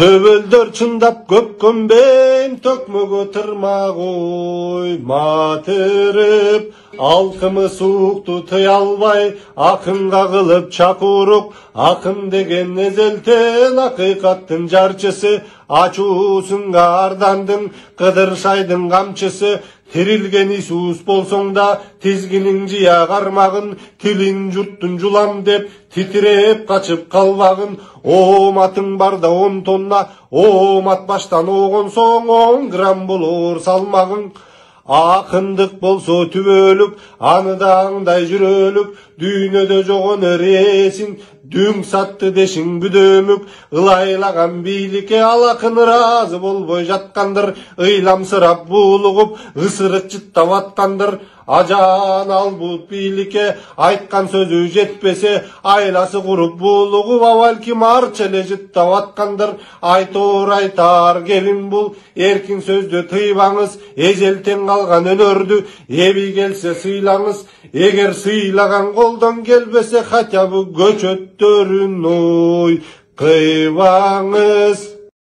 Töbөлдөр чындап көп көмбен төкмөгө тырмак ой матырып алкымы суукту тыя албай акынга кылып чакурук акын деген эзелтен акыйкаттын жарчысы ачуусунга ардандын кыдыршайдын камчысы тирилген Исус болсоң да тизгинин жыя кармагын тилин журттун жулам деп титиреп качып калбагын ооматың барда 10 тонна оомат баштан огонсоң 10 грамм болор салмагың акындык болсо түбөлүк аны да аңдай жүрөлүк дүйнөдө жогон эресин дүң сатты дешиң бүдөмүк ылайлаган бийликке ал акын ыраазы болбой жаткандыр ыйламсырап буулугуп ысырык жыттап аткандыр ажан албут бийликке айткан сөзү жетпесе айласы куруп буулугуп балким арча эле жыттап аткандыр айтар келин бул эркин сөздү тыйбаңыз эжелтен калган өнөрдү эби келсе сыйлаңыз эгер сыйлаган колдон келбесе хотя бы көчөттөрүн ой кыйбаңыз.